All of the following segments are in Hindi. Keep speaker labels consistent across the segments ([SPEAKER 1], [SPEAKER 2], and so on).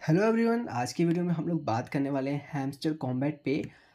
[SPEAKER 1] हेलो एवरीवन, आज की वीडियो में हम लोग बात करने वाले हैं हैमस्टर कॉम्बैट पे।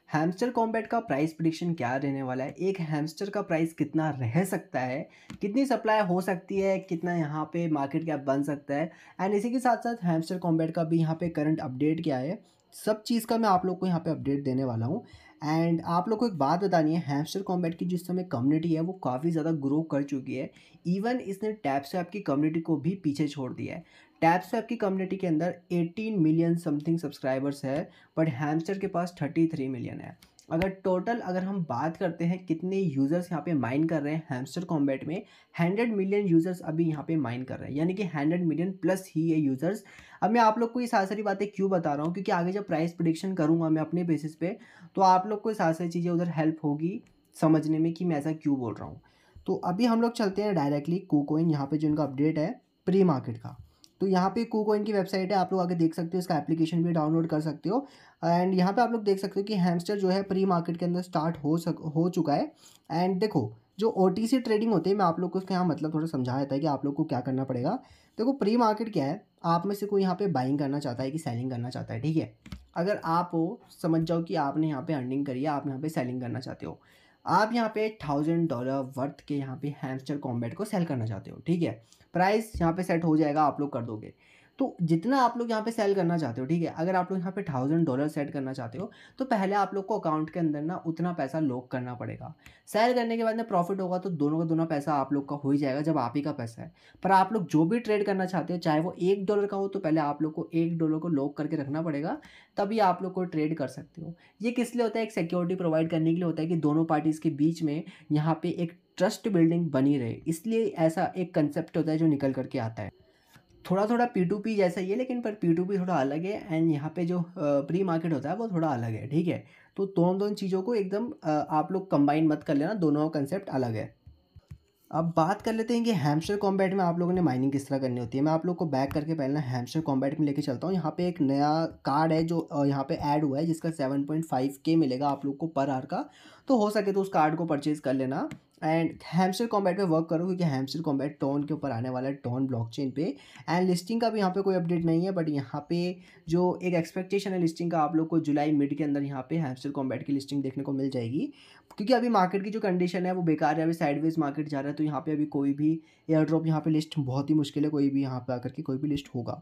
[SPEAKER 1] हैमस्टर कॉम्बैट का प्राइस प्रिडिक्शन क्या रहने वाला है, एक हैमस्टर का प्राइस कितना रह सकता है, कितनी सप्लाई हो सकती है, कितना यहाँ पे मार्केट कैप बन सकता है, एंड इसी के साथ साथ हैमस्टर कॉम्बैट का भी यहाँ पे करंट अपडेट क्या है, सब चीज़ का मैं आप लोग को यहाँ पे अपडेट देने वाला हूँ। एंड आप लोग को एक बात बतानी है, हैमस्टर कॉम्बैट की जिस समय कम्युनिटी है वो काफ़ी ज़्यादा ग्रो कर चुकी है। इवन इसने टैप स्वैप की कम्युनिटी को भी पीछे छोड़ दिया है। टैप स्वैप की कम्युनिटी के अंदर 18 मिलियन समथिंग सब्सक्राइबर्स है, बट हैमस्टर के पास 33 मिलियन है। अगर हम बात करते हैं कितने यूज़र्स यहाँ पे माइन कर रहे हैं हैमस्टर कॉम्बैट में, 100 मिलियन यूज़र्स अभी यहाँ पे माइन कर रहे हैं, यानी कि 100 मिलियन प्लस ही है यूज़र्स। अब मैं आप लोग को ये सारी सारी बातें क्यों बता रहा हूँ, क्योंकि आगे जब प्राइस प्रिडिक्शन करूँगा मैं अपने बेसिस पे, तो आप लोग को ये सारी सारी चीज़ें उधर हेल्प होगी समझने में कि मैं ऐसा क्यों बोल रहा हूँ। तो अभी हम लोग चलते हैं डायरेक्टली कूकॉइन, यहाँ पे जो इनका अपडेट है प्री मार्केट का। तो यहाँ पे कूकॉइन की वेबसाइट है, आप लोग आगे देख सकते हो, इसका एप्लीकेशन भी डाउनलोड कर सकते हो। एंड यहाँ पे आप लोग देख सकते हो कि हैमस्टर जो है प्री मार्केट के अंदर स्टार्ट हो चुका है। एंड देखो, जो OTC ट्रेडिंग होती है, मैं आप लोग को उसका यहाँ मतलब थोड़ा समझाया था कि आप लोग को क्या करना पड़ेगा। देखो, प्री मार्केट क्या है, आप में से कोई यहाँ पे बाइंग करना चाहता है कि सेलिंग करना चाहता है, ठीक है। अगर आप हो, समझ जाओ कि आपने यहाँ पे अर्निंग करी है, आप यहाँ पे सेलिंग करना चाहते हो, आप यहाँ पे $1000 वर्थ के यहाँ पे हैमस्टर कॉम्बैट को सेल करना चाहते हो, ठीक है। प्राइस यहाँ पे सेट हो जाएगा, आप लोग कर दोगे। तो जितना आप लोग यहाँ पे सेल करना चाहते हो, ठीक है, अगर आप लोग यहाँ पे $1000 सेट करना चाहते हो, तो पहले आप लोग को अकाउंट के अंदर ना उतना पैसा लॉक करना पड़ेगा। सेल करने के बाद में प्रॉफिट होगा तो दोनों का दोनों पैसा आप लोग का हो ही जाएगा, जब आप ही का पैसा है। पर आप लोग जो भी ट्रेड करना चाहते हो, चाहे वो $1 का हो, तो पहले आप लोग को $1 को लॉक करके रखना पड़ेगा, तभी आप लोग को ट्रेड कर सकते हो। ये किस लिए होता है, एक सिक्योरिटी प्रोवाइड करने के लिए होता है कि दोनों पार्टीज़ के बीच में यहाँ पे एक ट्रस्ट बिल्डिंग बनी रहे, इसलिए ऐसा एक कंसेप्ट होता है जो निकल करके आता है। थोड़ा थोड़ा P2P जैसा ही है, लेकिन पर P2P थोड़ा अलग है, एंड यहाँ पे जो प्री मार्केट होता है वो थोड़ा अलग है, ठीक है। तो दोनों दोनों चीज़ों को एकदम आप लोग कंबाइन मत कर लेना, दोनों कंसेप्ट अलग है। अब बात कर लेते हैं कि हैमस्टर कॉम्बैट में आप लोगों ने माइनिंग किस तरह करनी होती है। मैं आप लोग को बैक करके पहले ना हैमस्टर कॉम्बैट में लेके चलता हूँ। यहाँ पे एक नया कार्ड है जो यहाँ पे ऐड हुआ है, जिसका 7.5K मिलेगा आप लोग को पर आवर का। तो हो सके तो उस कार्ड को परचेज़ कर लेना एंड हैमस्टर कॉम्बैट में वर्क करो, क्योंकि हैमस्टर कॉम्बैट टोन के ऊपर आने वाला है, टोन ब्लॉकचेन पे। एंड लिस्टिंग का भी यहाँ पे कोई अपडेट नहीं है, बट यहाँ पे जो एक एक्सपेक्टेशन है लिस्टिंग का, आप लोग को जुलाई मिड के अंदर यहाँ पे हैमस्टर कॉम्बैट की लिस्टिंग देखने को मिल जाएगी। क्योंकि अभी मार्केट की जो कंडीशन है वो बेकार है, अभी साइडवेज मार्केट जा रहा है, तो यहाँ पे अभी कोई भी एयर ड्रॉप यहाँ पे लिस्ट बहुत ही मुश्किल है, कोई भी यहाँ पे आकर के कोई भी लिस्ट होगा।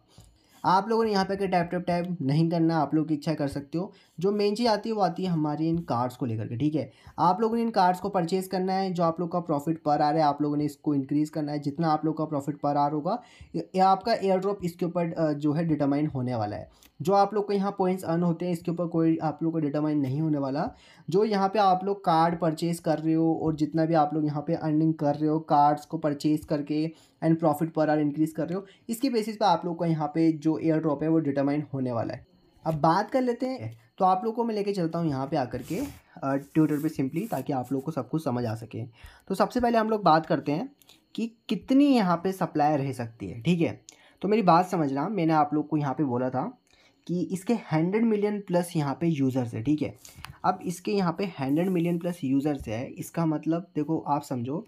[SPEAKER 1] आप लोगों ने यहाँ पे कि टैप टैप टैप नहीं करना, आप लोग की इच्छा कर सकते हो। जो मेन चीज़ आती है वो आती है हमारी इन कार्ड्स को लेकर के, ठीक है। आप लोगों ने इन कार्ड्स को परचेज़ करना है, जो आप लोग का प्रॉफिट पर आ रहा है आप लोगों ने इसको इंक्रीज़ करना है। जितना आप लोग का प्रॉफिट पर आर होगा, ये आपका एयर ड्रॉप इसके ऊपर जो है डिटरमाइन होने वाला है। जो आप लोग को यहाँ पॉइंट्स अर्न होते हैं, इसके ऊपर कोई आप लोग को डिटरमाइन नहीं होने वाला। जो यहाँ पे आप लोग कार्ड परचेज़ कर रहे हो और जितना भी आप लोग यहाँ पे अर्निंग कर रहे हो कार्ड्स को परचेज़ करके एंड प्रॉफिट पर आर इंक्रीज़ कर रहे हो, इसकी बेसिस पे आप लोग को यहाँ पे जो एयर ड्रॉप है वो डिटरमाइन होने वाला है। अब बात कर लेते हैं, तो आप लोग को मैं लेके चलता हूँ यहाँ पे आकर के ट्विटर पे सिंपली, ताकि आप लोग को सब कुछ समझ आ सके। तो सबसे पहले हम लोग बात करते हैं कि कितनी यहाँ पे सप्लाई रह सकती है, ठीक है। तो मेरी बात समझना, मैंने आप लोग को यहाँ पे बोला था कि इसके 100 मिलियन प्लस यहाँ पे यूज़र्स है, ठीक है। अब इसके यहाँ पे 100 मिलियन प्लस यूज़र्स है, इसका मतलब देखो आप समझो,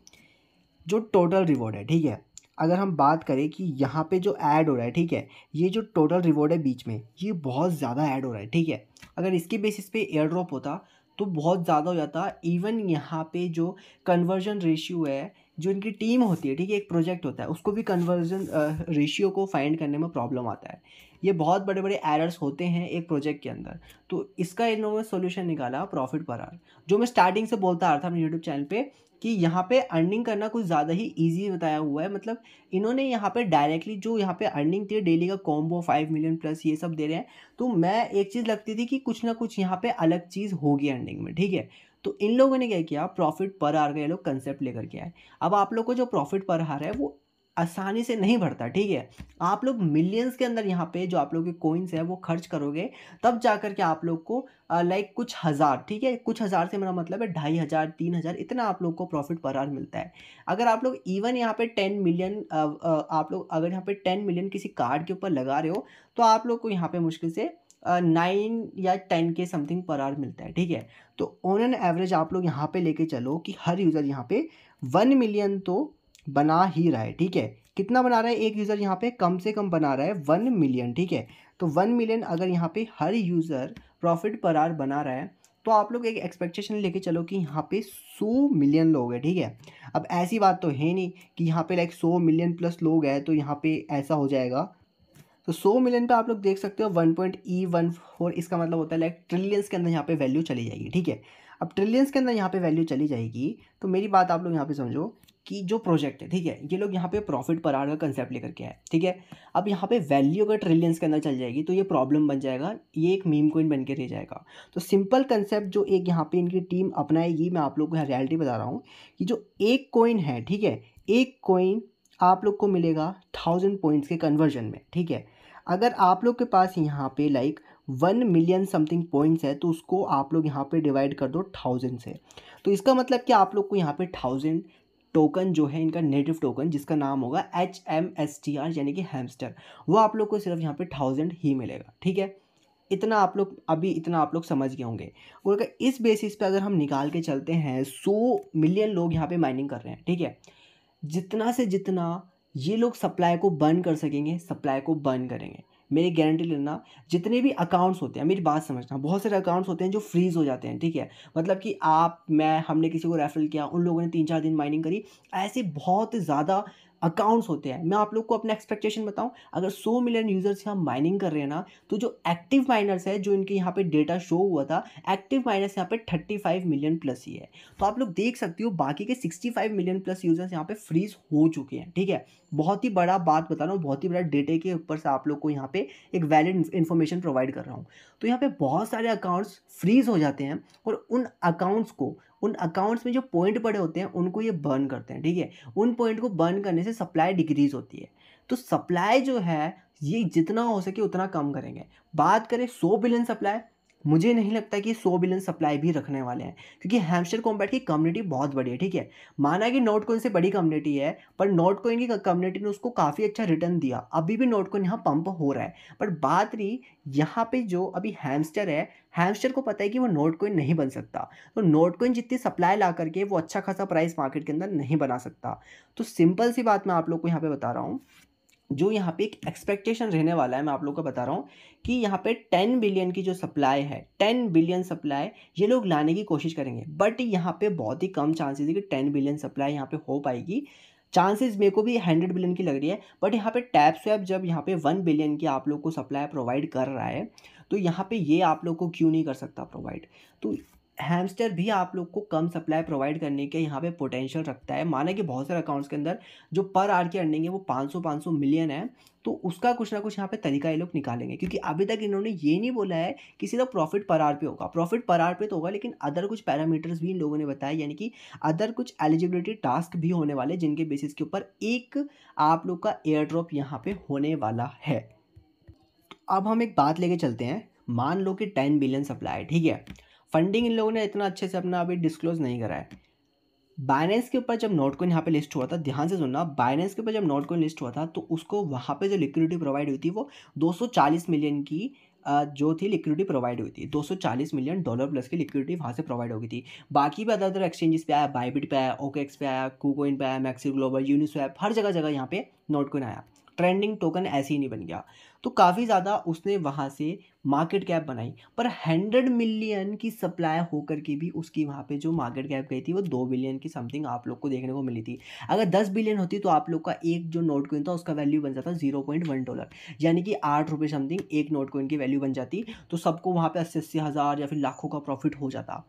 [SPEAKER 1] जो टोटल रिवॉर्ड है, ठीक है। अगर हम बात करें कि यहाँ पे जो ऐड हो रहा है, ठीक है, ये जो टोटल रिवॉर्ड है बीच में, ये बहुत ज़्यादा ऐड हो रहा है, ठीक है। अगर इसके बेसिस पे एयर ड्रॉप होता तो बहुत ज़्यादा हो जाता। इवन यहाँ पे जो कन्वर्जन रेशियो है, जो इनकी टीम होती है, ठीक है, एक प्रोजेक्ट होता है, उसको भी कन्वर्जन रेशियो को फाइंड करने में प्रॉब्लम आता है। ये बहुत बड़े बड़े एरर्स होते हैं एक प्रोजेक्ट के अंदर। तो इसका इन लोगों ने सोल्यूशन निकाला प्रॉफिट पर आवर, जो मैं स्टार्टिंग से बोलता आ रहा था अपने यूट्यूब चैनल पे कि यहाँ पे अर्निंग करना कुछ ज़्यादा ही ईजी बताया हुआ है। मतलब इन्होंने यहाँ पे डायरेक्टली जो यहाँ पे अर्निंग थी डेली का कॉम्बो 5 मिलियन प्लस ये सब दे रहे हैं। तो मैं एक चीज़ लगती थी कि कुछ ना कुछ यहाँ पे अलग चीज़ होगी अर्निंग में, ठीक है। तो इन लोगों ने क्या किया, प्रॉफिट पर आवर का ये लोग कंसेप्ट लेकर के आए। अब आप लोग को जो प्रॉफिट पर आवर है वो आसानी से नहीं बढ़ता, ठीक है। आप लोग मिलियंस के अंदर यहाँ पे जो आप लोग के कोइंस है वो खर्च करोगे, तब जा कर के आप लोग को लाइक कुछ हज़ार, ठीक है, कुछ हज़ार से मेरा मतलब है 2500 3000 इतना आप लोग को प्रॉफिट पर आवर मिलता है। अगर आप लोग इवन यहाँ पे 10 मिलियन आप लोग अगर यहाँ पे 10 मिलियन किसी कार्ड के ऊपर लगा रहे हो, तो आप लोग को यहाँ पे मुश्किल से 9 या 10 के समथिंग पर आवर मिलता है, ठीक है। तो ऑन एन एवरेज आप लोग यहाँ पे लेके चलो कि हर यूज़र यहाँ पे 1 मिलियन तो बना ही रहा है, ठीक है। कितना बना रहा है एक यूज़र यहाँ पे, कम से कम बना रहा है 1 मिलियन, ठीक है। तो 1 मिलियन अगर यहाँ पे हर यूज़र प्रॉफिट पर आवर बना रहा है, तो आप लोग एक एक्सपेक्टेशन लेके चलो कि यहाँ पे 100 मिलियन लोग हैं, ठीक है। अब ऐसी बात तो है नहीं कि यहाँ पे लाइक 100 मिलियन प्लस लोग हैं तो यहाँ पे ऐसा हो जाएगा। तो 100 मिलियन पे आप लोग देख सकते हो 1.E14, इसका मतलब होता है लाइक ट्रिलियंस के अंदर यहाँ पे वैल्यू चली जाएगी, ठीक है। अब ट्रिलियंस के अंदर यहाँ पे वैल्यू चली जाएगी, तो मेरी बात आप लोग यहाँ पे समझो कि जो प्रोजेक्ट है, ठीक है, ये लोग यहाँ पे प्रॉफिट पर आवर का कंसेप्ट लेकर के आए, ठीक है। अब यहाँ पे वैल्यू अगर ट्रिलियंस के अंदर चल जाएगी तो ये प्रॉब्लम बन जाएगा, ये एक मीम कोइन बन के रह जाएगा। तो सिंपल कंसेप्ट जो एक यहाँ पे इनकी टीम अपनाएगी, मैं आप लोग को यहाँ रियलिटी बता रहा हूँ कि जो एक कॉइन है, ठीक है, एक कॉइन आप लोग को मिलेगा 1000 पॉइंट्स के कन्वर्जन में, ठीक है। अगर आप लोग के पास यहाँ पे लाइक 1 मिलियन समथिंग पॉइंट्स है तो उसको आप लोग यहाँ पे डिवाइड कर दो 1000 से। तो इसका मतलब कि आप लोग को यहाँ पे 1000 टोकन जो है इनका नेटिव टोकन, जिसका नाम होगा HMSTR यानी कि हैमस्टर, वो आप लोग को सिर्फ यहाँ पे 1000 ही मिलेगा, ठीक है। इतना आप लोग समझ गए होंगे। और अगर इस बेसिस पे अगर हम निकाल के चलते हैं, 100 मिलियन लोग यहाँ पे माइनिंग कर रहे हैं, ठीक है। जितना से जितना ये लोग सप्लाई को बर्न कर सकेंगे, सप्लाई को बर्न करेंगे। मेरी गारंटी लेना, जितने भी अकाउंट्स होते हैं, मेरी बात समझना, बहुत सारे अकाउंट्स होते हैं जो फ्रीज़ हो जाते हैं, ठीक है। मतलब कि आप, मैं, हमने किसी को रेफरल किया, उन लोगों ने 3-4 दिन माइनिंग करी, ऐसे बहुत ज़्यादा अकाउंट्स होते हैं। मैं आप लोग को अपना एक्सपेक्टेशन बताऊं, अगर 100 मिलियन यूज़र्स यहाँ माइनिंग कर रहे हैं ना, तो जो एक्टिव माइनर्स है, जो इनके यहाँ पे डेटा शो हुआ था, एक्टिव माइनर्स यहाँ पे 35 मिलियन प्लस ही है। तो आप लोग देख सकते हो बाकी के 65 मिलियन प्लस यूज़र्स यहाँ पे फ्रीज हो चुके हैं, ठीक है। बहुत ही बड़ा बात बता रहा हूँ, बहुत ही बड़ा डेटा के ऊपर से आप लोग को यहाँ पे एक वैलिड इन्फॉर्मेशन प्रोवाइड कर रहा हूँ। तो यहाँ पे बहुत सारे अकाउंट्स फ्रीज हो जाते हैं और उन अकाउंट्स में जो पॉइंट पड़े होते हैं उनको ये बर्न करते हैं, ठीक है। उन पॉइंट को बर्न करने से सप्लाई डिक्रीज होती है। तो सप्लाई जो है ये जितना हो सके उतना कम करेंगे। बात करें 100 बिलियन सप्लाई, मुझे नहीं लगता कि 100 बिलियन सप्लाई भी रखने वाले हैं, क्योंकि हैमस्टर कॉम्बैट की कम्युनिटी बहुत बड़ी है, ठीक है। माना कि नोट कॉइन से बड़ी कम्युनिटी है, पर नोट कॉइन की कम्युनिटी ने उसको काफ़ी अच्छा रिटर्न दिया, अभी भी नोट कॉइन यहाँ पंप हो रहा है। पर बात रही यहाँ पे जो अभी हैमस्टर है, हैमस्टर को पता है कि वो नोट कॉइन नहीं बन सकता, तो नोट कॉइन जितनी सप्लाई ला करके वो अच्छा खासा प्राइस मार्केट के अंदर नहीं बना सकता। तो सिंपल सी बात मैं आप लोग को यहाँ पे बता रहा हूँ, जो यहाँ पे एक एक्सपेक्टेशन रहने वाला है, मैं आप लोग को बता रहा हूँ कि यहाँ पे 10 बिलियन की जो सप्लाई है, 10 बिलियन सप्लाई ये लोग लाने की कोशिश करेंगे। बट यहाँ पे बहुत ही कम चांसेस है कि 10 बिलियन सप्लाई यहाँ पे हो पाएगी। चांसेस मेरे को भी 100 बिलियन की लग रही है। बट यहाँ पे टैप स्वैप जब यहाँ पे 1 बिलियन की आप लोग को सप्लाई प्रोवाइड कर रहा है, तो यहाँ पे ये आप लोग को क्यों नहीं कर सकता प्रोवाइड। तो हैमस्टर भी आप लोग को कम सप्लाई प्रोवाइड करने के यहाँ पे पोटेंशियल रखता है। माना कि बहुत सारे अकाउंट्स के अंदर जो पर आवर की अर्निंग है वो 500 मिलियन है, तो उसका कुछ ना कुछ यहाँ पे तरीका ये लोग निकालेंगे, क्योंकि अभी तक इन्होंने ये नहीं बोला है कि सीधा प्रॉफिट पर आवर पे होगा। प्रॉफिट पर आवर पे तो होगा, लेकिन अदर कुछ पैरामीटर्स भी इन लोगों ने बताया, यानी कि अदर कुछ एलिजिबिलिटी टास्क भी होने वाले, जिनके बेसिस के ऊपर एक आप लोग का एयर ड्रॉप यहाँ पे होने वाला है। अब हम एक बात लेके चलते हैं, मान लो कि 10 बिलियन सप्लाई, ठीक है। फंडिंग इन लोगों ने इतना अच्छे से अपना अभी डिस्क्लोज नहीं करा है। बाइनेंस के ऊपर जब नोटकॉइन यहाँ पे लिस्ट हुआ था, ध्यान से सुनना, बाइनेंस के ऊपर जब नोटकॉइन लिस्ट हुआ था तो उसको वहाँ पे जो लिक्विडिटी प्रोवाइड हुई थी वो 240 मिलियन की जो थी लिक्विडिटी प्रोवाइड हुई थी। 240 मिलियन डॉलर प्लस की लिक्विडिटी वहाँ से प्रोवाइड हो गई थी। बाकी भी अदर अदर एक्सचेंजेस पे आया, बाइबिट पे आया, ओकेएक्स पे आया, कूकॉइन पे आया, मैक्सी ग्लोबल, यूनिस्वैप, हर जगह जगह यहाँ पे नोटकॉइन आया। ट्रेंडिंग टोकन ऐसे ही नहीं बन गया, तो काफ़ी ज़्यादा उसने वहाँ से मार्केट कैप बनाई। पर 100 मिलियन की सप्लाई होकर के भी उसकी वहाँ पे जो मार्केट कैप गई थी वो 2 बिलियन की समथिंग आप लोग को देखने को मिली थी। अगर 10 बिलियन होती तो आप लोग का एक जो नोट कॉइन था उसका वैल्यू बन जाता 0.1 डॉलर, यानी कि 8 रुपये समथिंग एक नोट कॉइन की वैल्यू बन जाती। तो सबको वहाँ पे 80-80 हज़ार या फिर लाखों का प्रॉफिट हो जाता।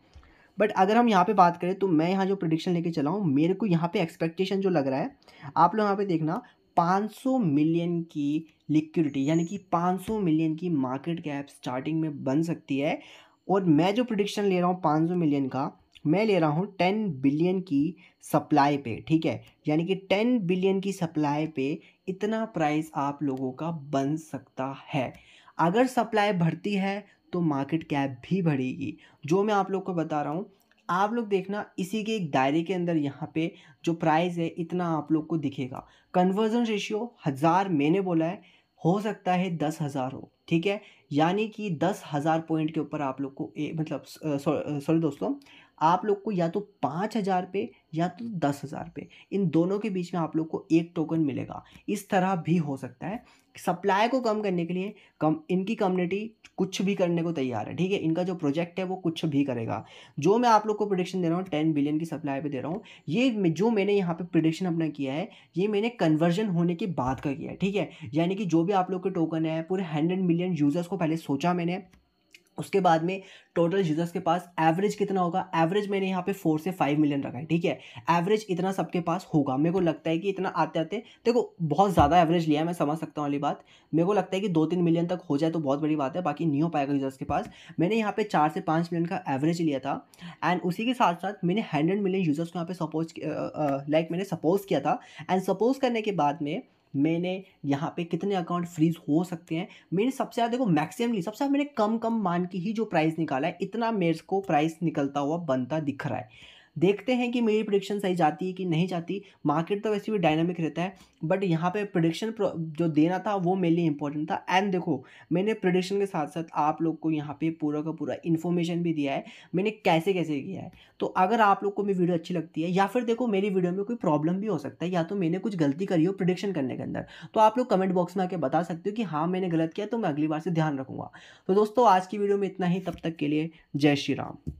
[SPEAKER 1] बट अगर हम यहाँ पे बात करें तो मैं यहाँ जो प्रिडिक्शन लेके चला हूँ, मेरे को यहाँ पे एक्सपेक्टेशन जो लग रहा है, आप लोग यहाँ पे देखना, 500 मिलियन की लिक्विडिटी, यानी कि 500 मिलियन की मार्केट कैप स्टार्टिंग में बन सकती है। और मैं जो प्रिडिक्शन ले रहा हूँ 500 मिलियन का, मैं ले रहा हूँ 10 बिलियन की सप्लाई पे, ठीक है। यानी कि 10 बिलियन की सप्लाई पे इतना प्राइस आप लोगों का बन सकता है। अगर सप्लाई बढ़ती है तो मार्केट कैप भी बढ़ेगी। जो मैं आप लोग को बता रहा हूँ, आप लोग देखना, इसी के एक दायरे के अंदर यहाँ पे जो प्राइस है इतना आप लोग को दिखेगा। कन्वर्जन रेशियो 1000 मैंने बोला है, हो सकता है 10,000 हो, ठीक है। यानी कि 10,000 पॉइंट के ऊपर आप लोग को मतलब सॉरी दोस्तों, आप लोग को या तो 5,000 पे या तो 10,000 पे, इन दोनों के बीच में आप लोग को एक टोकन मिलेगा। इस तरह भी हो सकता है। सप्लाई को कम करने के लिए इनकी कम्युनिटी कुछ भी करने को तैयार है, ठीक है। इनका जो प्रोजेक्ट है वो कुछ भी करेगा। जो मैं आप लोग को प्रिडिक्शन दे रहा हूँ 10 बिलियन की सप्लाई पे दे रहा हूँ, ये जो मैंने यहाँ पे प्रिडिक्शन अपना किया है, ये मैंने कन्वर्जन होने के बाद का किया है, ठीक है। यानी कि जो भी आप लोग के टोकन है, पूरे 100 मिलियन यूजर्स को पहले सोचा मैंने, उसके बाद में टोटल यूजर्स के पास एवरेज कितना होगा, एवरेज मैंने यहाँ पे 4 से 5 मिलियन रखा है, ठीक है। एवरेज इतना सबके पास होगा, मेरे को लगता है कि इतना आते आते, देखो बहुत ज़्यादा एवरेज लिया है, मैं समझ सकता हूँ वाली बात। मेरे को लगता है कि 2-3 मिलियन तक हो जाए तो बहुत बड़ी बात है, बाकी नहीं हो पाएगा यूजर्स के पास। मैंने यहाँ पे 4 से 5 मिलियन का एवरेज लिया था, एंड उसी के साथ साथ मैंने 100 मिलियन यूजर्स को यहाँ पे सपोज मैंने सपोज किया था। एंड सपोज करने के बाद में मैंने यहाँ पे कितने अकाउंट फ्रीज हो सकते हैं, मैंने सबसे ज़्यादा, देखो मैक्सिमम नहीं, सबसे ज़्यादा मैंने कम कम मान के ही जो प्राइस निकाला है, इतना मेरे को प्राइस निकलता हुआ बनता दिख रहा है। देखते हैं कि मेरी प्रिडिक्शन सही जाती है कि नहीं जाती। मार्केट तो वैसे भी डायनामिक रहता है, बट यहाँ पे प्रिडिक्शन जो देना था वो मेरे लिए इंपॉर्टेंट था। एंड देखो, मैंने प्रिडिक्शन के साथ साथ आप लोग को यहाँ पे पूरा का पूरा इन्फॉर्मेशन भी दिया है, मैंने कैसे कैसे किया है। तो अगर आप लोग को मेरी वीडियो अच्छी लगती है, या फिर देखो मेरी वीडियो में कोई प्रॉब्लम भी हो सकता है, या तो मैंने कुछ गलती करी हो प्रिडिक्शन करने के अंदर, तो आप लोग कमेंट बॉक्स में आके बता सकते हो कि हाँ मैंने गलत किया, तो मैं अगली बार से ध्यान रखूंगा। तो दोस्तों आज की वीडियो में इतना ही, तब तक के लिए जय श्री राम।